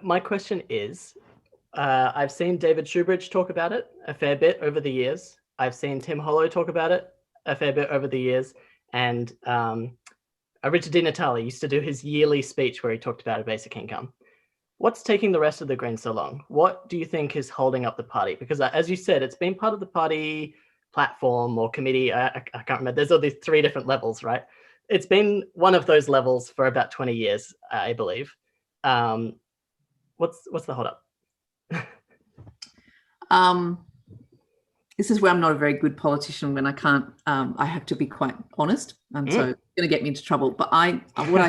My question is, I've seen David Shoebridge talk about it a fair bit over the years. I've seen Tim Hollow talk about it a fair bit over the years. And Richard Di Natale used to do his yearly speech where he talked about a basic income. What's taking the rest of the Greens so long? What do you think is holding up the party? Because as you said, it's been part of the party platform or committee. I can't remember. There's all these 3 different levels, right? It's been one of those levels for about 20 years, I believe. What's the hold up? This is where I'm not a very good politician when I can't. I have to be quite honest, and so it's going to get me into trouble. But what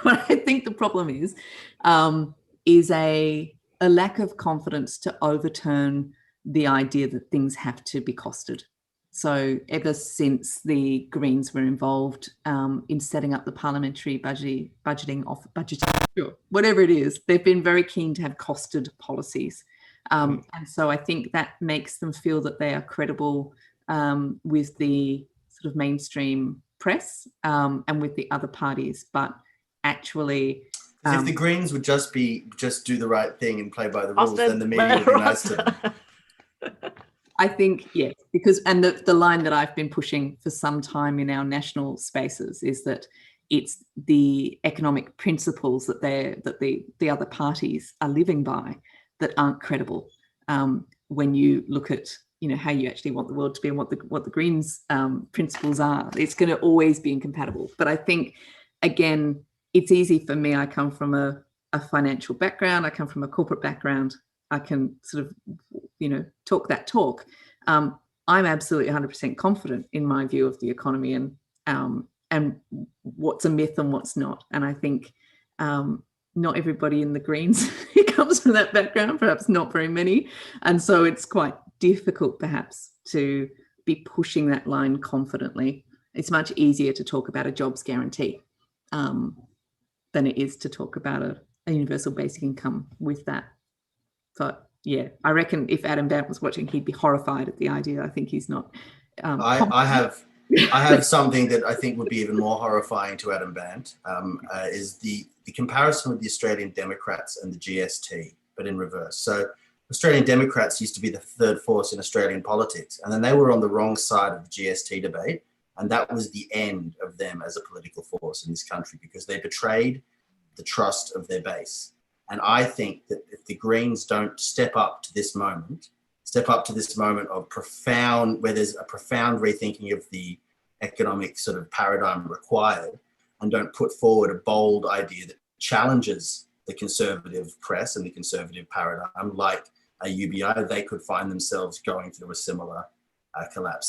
I think the problem is a lack of confidence to overturn the idea that things have to be costed. So ever since the Greens were involved in setting up the parliamentary budgeting, whatever it is, they've been very keen to have costed policies. And so I think that makes them feel that they are credible with the sort of mainstream press and with the other parties. But actually, if the Greens would just do the right thing and play by the rules, then the media would be nice to them. I think, yes, because the line that I've been pushing for some time in our national spaces is that it's the economic principles that the other parties are living by that aren't credible. When you look at how you actually want the world to be and what the Greens principles are, it's going to always be incompatible. But I think, again, it's easy for me. I come from a financial background. I come from a corporate background. I can sort of, talk that talk. I'm absolutely 100% confident in my view of the economy and what's a myth and what's not. And I think not everybody in the Greens comes from that background, perhaps not very many. And so it's quite difficult perhaps to be pushing that line confidently. It's much easier to talk about a jobs guarantee than it is to talk about a universal basic income with that. So, yeah, I reckon if Adam Bandt was watching, he'd be horrified at the idea. I think he's not. I have something that I think would be even more horrifying to Adam Bandt, is the comparison with the Australian Democrats and the GST, but in reverse. So Australian Democrats used to be the third force in Australian politics, and then they were on the wrong side of the GST debate, and that was the end of them as a political force in this country because they betrayed the trust of their base. And I think that if the Greens don't step up to this moment of profound, where there's a profound rethinking of the economic sort of paradigm required, and don't put forward a bold idea that challenges the conservative press and the conservative paradigm, like a UBI, they could find themselves going through a similar collapse. So